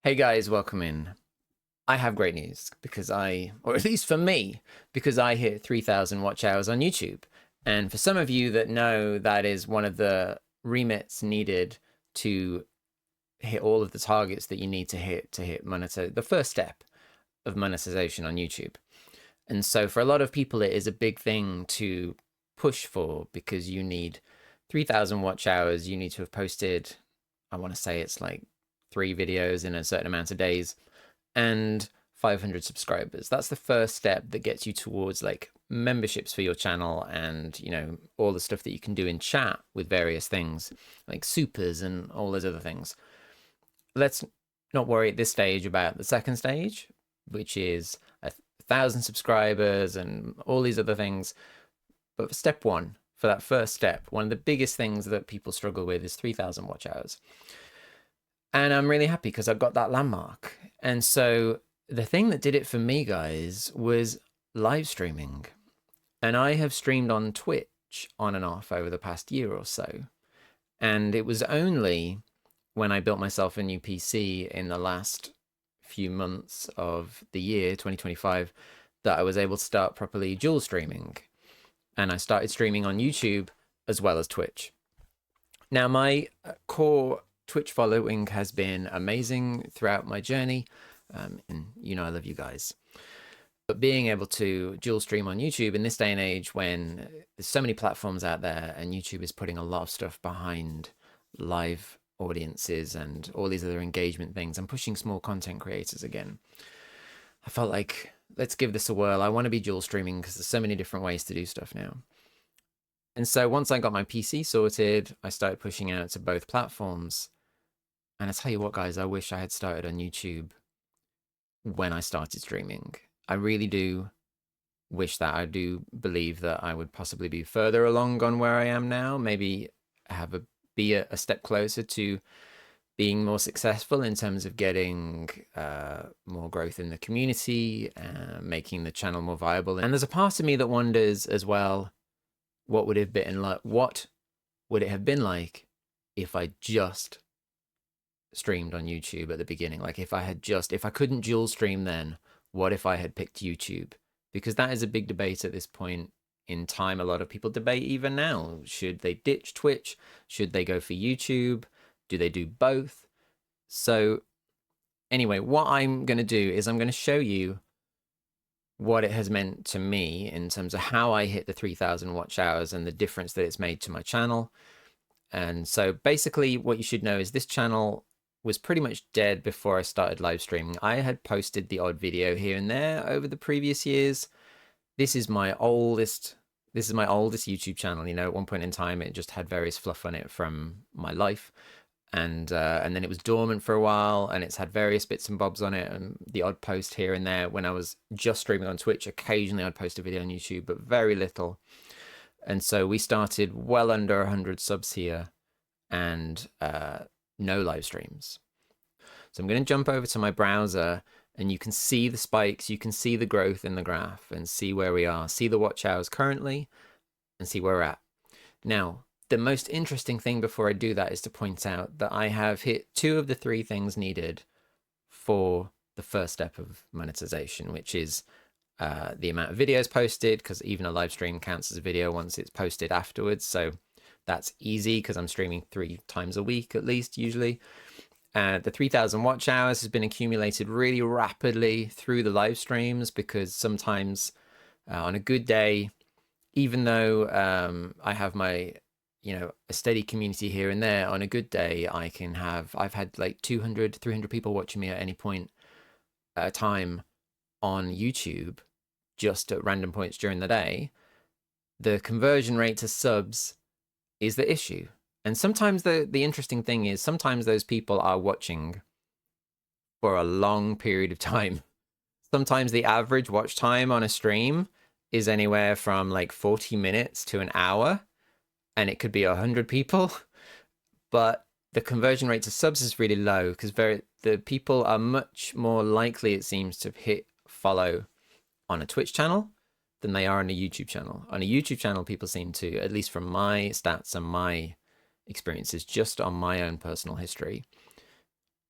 Hey guys, welcome in. I have great news because or at least for me, because I hit 3,000 watch hours on YouTube. And for some of you that know, that is one of the remits needed to hit all of the targets that you need to hit the first step of monetization on YouTube. And so for a lot of people, it is a big thing to push for because you need 3,000 watch hours. You need to have posted, I want to say it's like 3 videos in a certain amount of days and 500 subscribers. That's the first step that gets you towards like memberships for your channel and, all the stuff that you can do in chat with various things like supers and all those other things. Let's not worry at this stage about the second stage, which is 1,000 subscribers and all these other things. But for step one, for that first step, one of the biggest things that people struggle with is 3,000 watch hours. And I'm really happy because I've got that landmark. And so the thing that did it for me, guys, was live streaming. And I have streamed on Twitch on and off over the past year or so. And it was only when I built myself a new PC in the last few months of the year 2025 that I was able to start properly dual streaming. And I started streaming on YouTube as well as Twitch. Now, my core Twitch following has been amazing throughout my journey. And I love you guys. But being able to dual stream on YouTube in this day and age when there's so many platforms out there and YouTube is putting a lot of stuff behind live audiences and all these other engagement things, I'm pushing small content creators again. I felt like, let's give this a whirl. I want to be dual streaming because there's so many different ways to do stuff now. And so once I got my PC sorted, I started pushing out to both platforms. And I tell you what, guys, I wish I had started on YouTube when I started streaming. I really do wish that. I do believe that I would possibly be further along on where I am now, maybe be a step closer to being more successful in terms of getting more growth in the community, making the channel more viable. And there's a part of me that wonders as well, what would it have been like if I just streamed on YouTube at the beginning? Like if I couldn't dual stream then, what if I had picked YouTube? Because that is a big debate at this point in time. A lot of people debate even now, should they ditch Twitch? Should they go for YouTube? Do they do both? So anyway, what I'm going to do is I'm going to show you what it has meant to me in terms of how I hit the 3,000 watch hours and the difference that it's made to my channel. And so basically what you should know is this channel was pretty much dead before I started live streaming. I had posted the odd video here and there over the previous years. This is my oldest YouTube channel. At one point in time, it just had various fluff on it from my life. And then it was dormant for a while, and it's had various bits and bobs on it, and the odd post here and there. When I was just streaming on Twitch, occasionally I'd post a video on YouTube, but very little. And so we started well under 100 subs here and no live streams. So I'm going to jump over to my browser, and you can see the spikes, you can see the growth in the graph and see where we are, see the watch hours currently and see where we're at. Now, the most interesting thing before I do that is to point out that I have hit 2 of the 3 things needed for the first step of monetization, which is the amount of videos posted, because even a live stream counts as a video once it's posted afterwards. So that's easy because I'm streaming 3 times a week at least, usually. The 3,000 watch hours has been accumulated really rapidly through the live streams, because sometimes on a good day, even though I have my a steady community here and there, on a good day I've had like 200, 300 people watching me at any point at a time on YouTube, just at random points during the day. The conversion rate to subs is the issue. And sometimes the interesting thing is, sometimes those people are watching for a long period of time. Sometimes the average watch time on a stream is anywhere from like 40 minutes to an hour, and it could be 100 people. But the conversion rate to subs is really low because the people are much more likely, it seems, to hit follow on a Twitch channel than they are on a YouTube channel. On a YouTube channel, people seem to, at least from my stats and my experiences, just on my own personal history,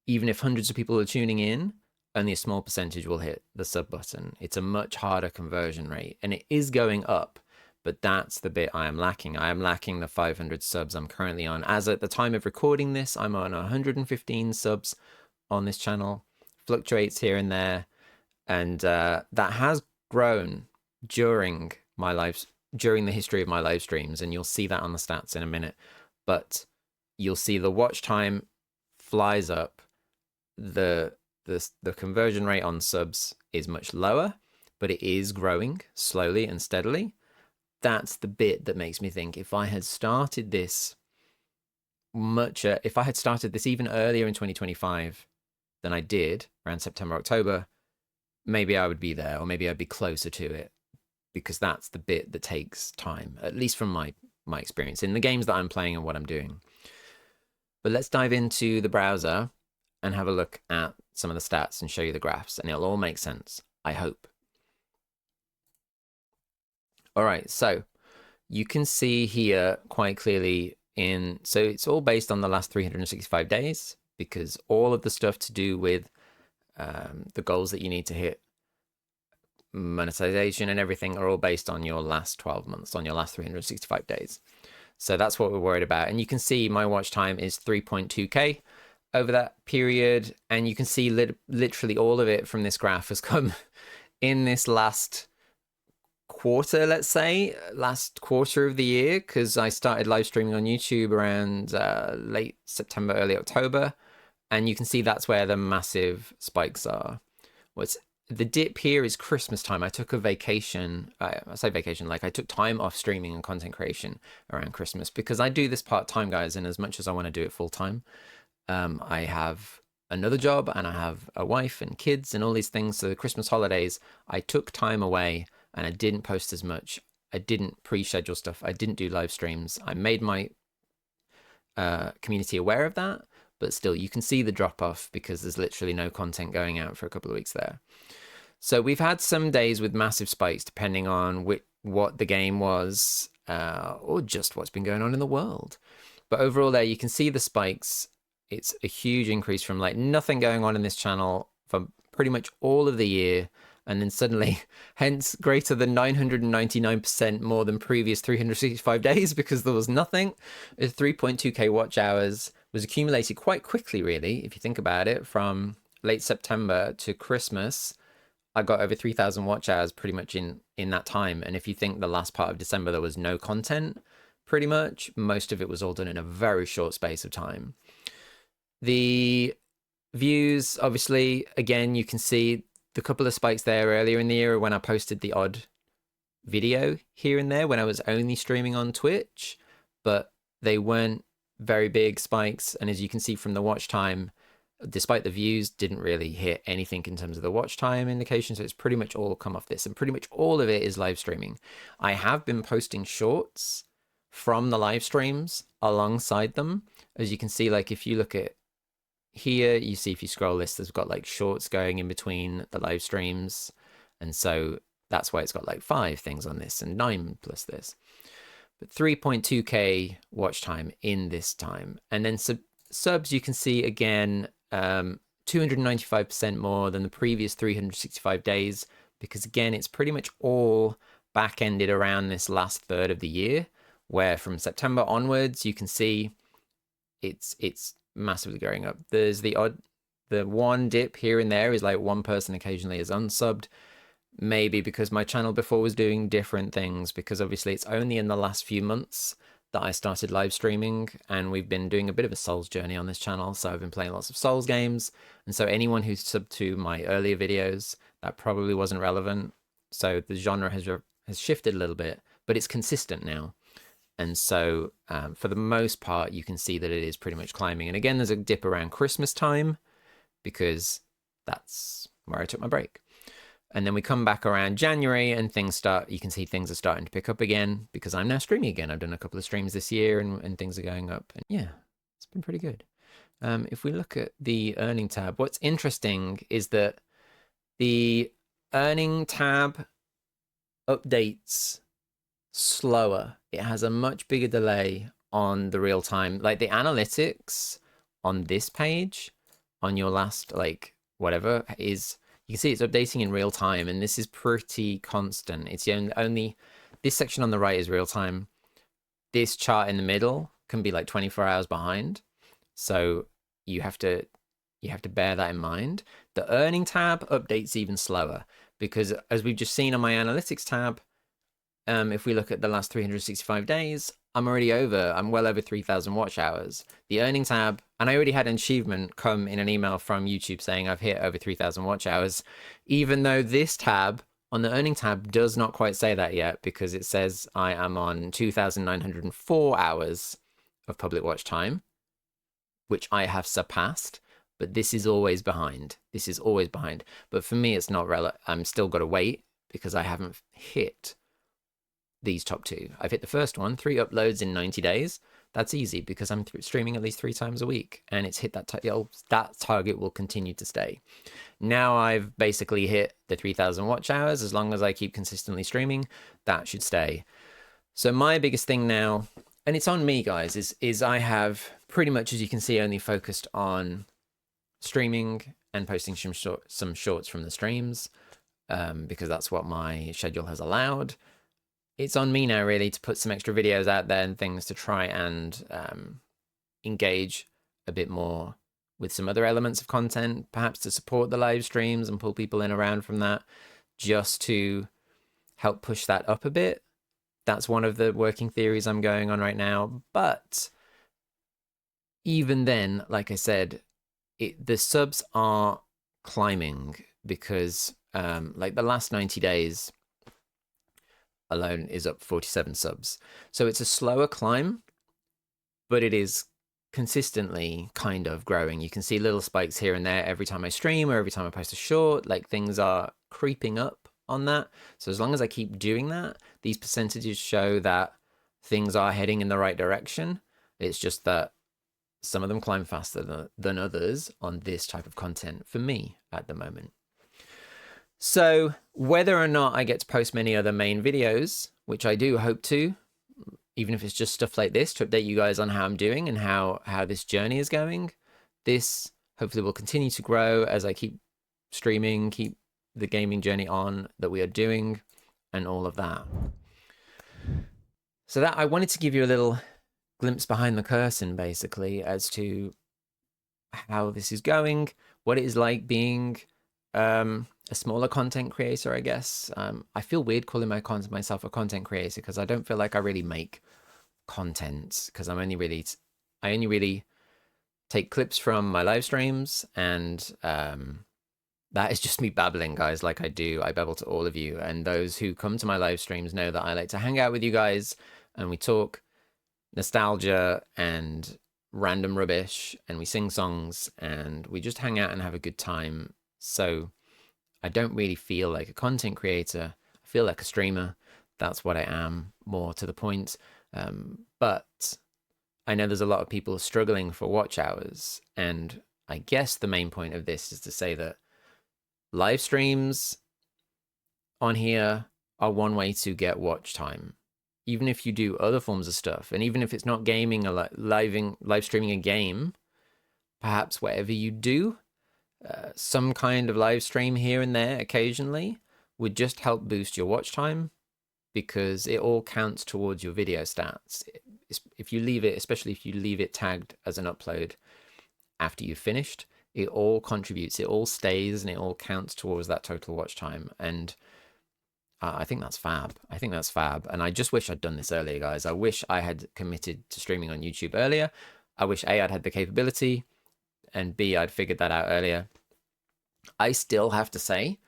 even if hundreds of people are tuning in, only a small percentage will hit the sub button. It's a much harder conversion rate, and it is going up, but that's the bit I am lacking. I am lacking the 500 subs I'm currently on. As at the time of recording this, I'm on 115 subs on this channel, fluctuates here and there, and that has grown during the history of my live streams, and you'll see that on the stats in a minute. But you'll see the watch time flies up, the conversion rate on subs is much lower, but it is growing slowly and steadily. That's the bit that makes me think, if I had started this even earlier in 2025 than I did, around September, October, maybe I would be there, or maybe I'd be closer to it, because that's the bit that takes time, at least from my experience in the games that I'm playing and what I'm doing. But let's dive into the browser and have a look at some of the stats and show you the graphs, and it'll all make sense, I hope. All right, so you can see here quite clearly so it's all based on the last 365 days, because all of the stuff to do with the goals that you need to hit, monetization and everything, are all based on your last 12 months, on your last 365 days. So that's what we're worried about. And you can see my watch time is 3.2K over that period. And you can see literally all of it from this graph has come in this last quarter, let's say, last quarter of the year, because I started live streaming on YouTube around late September, early October. And you can see that's where the massive spikes are. The dip here is Christmas time. I took a vacation. I say vacation, like I took time off streaming and content creation around Christmas, because I do this part-time, guys, and as much as I want to do it full-time, I have another job and I have a wife and kids and all these things. So the Christmas holidays, I took time away and I didn't post as much. I didn't pre-schedule stuff. I didn't do live streams. I made my community aware of that, but still you can see the drop off because there's literally no content going out for a couple of weeks there. So we've had some days with massive spikes depending on what the game was, or just what's been going on in the world. But overall there you can see the spikes. It's a huge increase from like nothing going on in this channel for pretty much all of the year, and then suddenly, hence greater than 999% more than previous 365 days, because there was nothing. 3.2K watch hours was accumulated quite quickly, really, if you think about it. From late September to Christmas, I got over 3,000 watch hours pretty much in that time. And if you think the last part of December there was no content, pretty much, most of it was all done in a very short space of time. The views, obviously, again, you can see the couple of spikes there earlier in the year when I posted the odd video here and there when I was only streaming on Twitch, but they weren't very big spikes. And as you can see from the watch time, despite the views, didn't really hit anything in terms of the watch time indication. So it's pretty much all come off this, and pretty much all of it is live streaming. I have been posting shorts from the live streams alongside them. As you can see, like if you look at here, you see if you scroll this, there's got like shorts going in between the live streams. And so that's why it's got like 5 things on this and 9 plus this. But 3.2K watch time in this time. And then subs, you can see again, 295% more than the previous 365 days, because again, it's pretty much all back-ended around this last third of the year, where from September onwards, you can see it's massively going up. There's the one dip here and there is like one person occasionally is unsubbed, maybe because my channel before was doing different things, because obviously it's only in the last few months that I started live streaming, and we've been doing a bit of a Souls journey on this channel. So I've been playing lots of Souls games, and so anyone who's subbed to my earlier videos, that probably wasn't relevant. So the genre has shifted a little bit, but it's consistent now. And so for the most part, you can see that it is pretty much climbing. And again, there's a dip around Christmas time, because that's where I took my break. And then we come back around January and you can see things are starting to pick up again, because I'm now streaming again. I've done a couple of streams this year and things are going up. And yeah, it's been pretty good. If we look at the earning tab, what's interesting is that the earning tab updates slower. It has a much bigger delay on the real time. Like the analytics on this page on your last, like, whatever is, you can see it's updating in real time, and this is pretty constant. It's the only this section on the right is real time. This chart in the middle can be like 24 hours behind. So you have to bear that in mind. The earning tab updates even slower because, as we've just seen on my analytics tab, if we look at the last 365 days, I'm well over 3,000 watch hours. The earning tab, and I already had an achievement come in an email from YouTube saying I've hit over 3,000 watch hours, even though this tab on the earning tab does not quite say that yet, because it says I am on 2,904 hours of public watch time, which I have surpassed, but this is always behind. This is always behind. But for me, it's not relevant. I'm still got to wait because I haven't hit these top two. I've hit the first one, 3 uploads in 90 days. That's easy because I'm streaming at least 3 times a week, and it's hit that that target will continue to stay. Now I've basically hit the 3,000 watch hours. As long as I keep consistently streaming, that should stay. So my biggest thing now, and it's on me, guys, is I have pretty much, as you can see, only focused on streaming and posting some shorts from the streams, because that's what my schedule has allowed. It's on me now, really, to put some extra videos out there and things to try and engage a bit more with some other elements of content, perhaps to support the live streams and pull people in around from that, just to help push that up a bit. That's one of the working theories I'm going on right now. But even then, like I said, the subs are climbing because like the last 90 days alone is up 47 subs. So it's a slower climb, but it is consistently kind of growing. You can see little spikes here and there every time I stream or every time I post a short. Like, things are creeping up on that. So as long as I keep doing that, these percentages show that things are heading in the right direction. It's just that some of them climb faster than others on this type of content for me at the moment. So whether or not I get to post many other main videos, which I do hope to, even if it's just stuff like this to update you guys on how I'm doing and how this journey is going, this hopefully will continue to grow as I keep streaming, keep the gaming journey on that we are doing, and all of that. So that I wanted to give you a little glimpse behind the curtain, basically, as to how this is going, what it is like being a smaller content creator, I guess. I feel weird calling myself a content creator because I don't feel like I really make content, because I only really take clips from my live streams, and that is just me babbling, guys, like I do. I babble to all of you, and those who come to my live streams know that I like to hang out with you guys and we talk nostalgia and random rubbish, and we sing songs, and we just hang out and have a good time. So I don't really feel like a content creator. I feel like a streamer. That's what I am, more to the point. But I know there's a lot of people struggling for watch hours, and I guess the main point of this is to say that live streams on here are one way to get watch time. Even if you do other forms of stuff, and even if it's not gaming or live streaming a game, perhaps whatever you do, some kind of live stream here and there occasionally would just help boost your watch time, because it all counts towards your video stats. If you leave it, especially if you leave it tagged as an upload after you've finished, it all contributes, it all stays, and it all counts towards that total watch time. And I think that's fab. I think that's fab. And I just wish I'd done this earlier, guys. I wish I had committed to streaming on YouTube earlier. I wish A, I'd had the capability, and B, I'd figured that out earlier. I still have to say,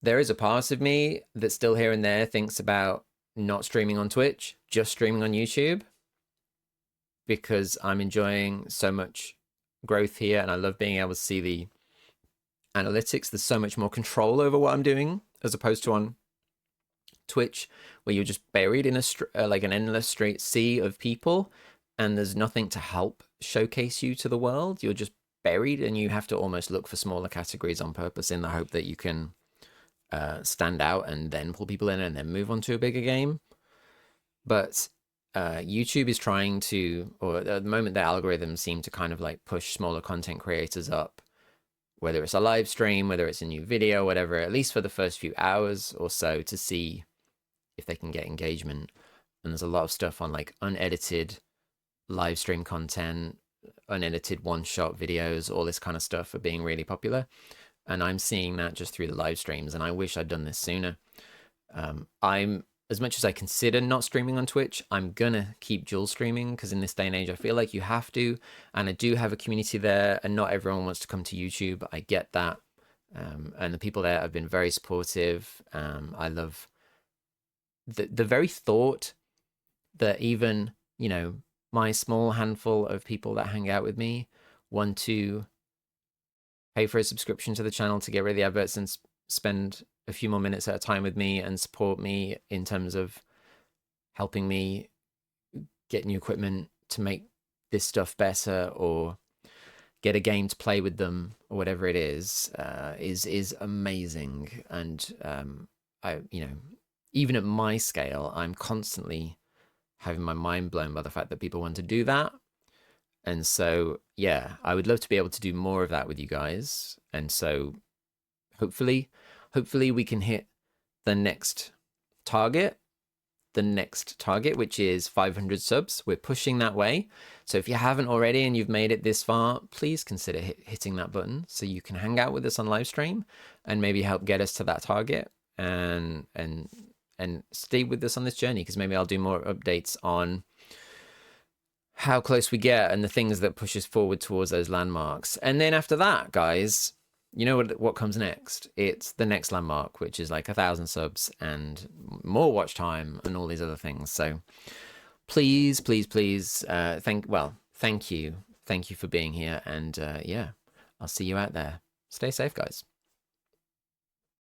there is a part of me that still here and there thinks about not streaming on Twitch, just streaming on YouTube, because I'm enjoying so much growth here, and I love being able to see the analytics. There's so much more control over what I'm doing, as opposed to on Twitch, where you're just buried in like an endless straight sea of people, and there's nothing to help showcase you to the world. You're just buried, and you have to almost look for smaller categories on purpose in the hope that you can stand out and then pull people in and then move on to a bigger game. But YouTube is trying to, or at the moment, the algorithms seem to kind of like push smaller content creators up, whether it's a live stream, whether it's a new video, whatever, at least for the first few hours or so, to see if they can get engagement. And there's a lot of stuff on like unedited live stream content, unedited one-shot videos, all this kind of stuff are being really popular. And I'm seeing that just through the live streams, and I wish I'd done this sooner. I'm, as much as I consider not streaming on Twitch, I'm gonna keep dual streaming, because in this day and age, I feel like you have to. And I do have a community there, and not everyone wants to come to YouTube. I get that. And the people there have been very supportive. I love the very thought that even, you know, my small handful of people that hang out with me want to pay for a subscription to the channel to get rid of the adverts and spend a few more minutes at a time with me and support me in terms of helping me get new equipment to make this stuff better, or get a game to play with them, or whatever it is amazing. And I, you know, even at my scale, I'm constantly having my mind blown by the fact that people want to do that. And so, yeah, I would love to be able to do more of that with you guys. And so hopefully we can hit the next target, which is 500 subs. We're pushing that way. So if you haven't already and you've made it this far, please consider hitting that button so you can hang out with us on live stream and maybe help get us to that target, and stay with us on this journey, because maybe I'll do more updates on how close we get and the things that push us forward towards those landmarks. And then after that, guys, you know what comes next? It's the next landmark, which is like 1,000 subs and more watch time and all these other things. So please, thank you for being here. And yeah, I'll see you out there. Stay safe, guys.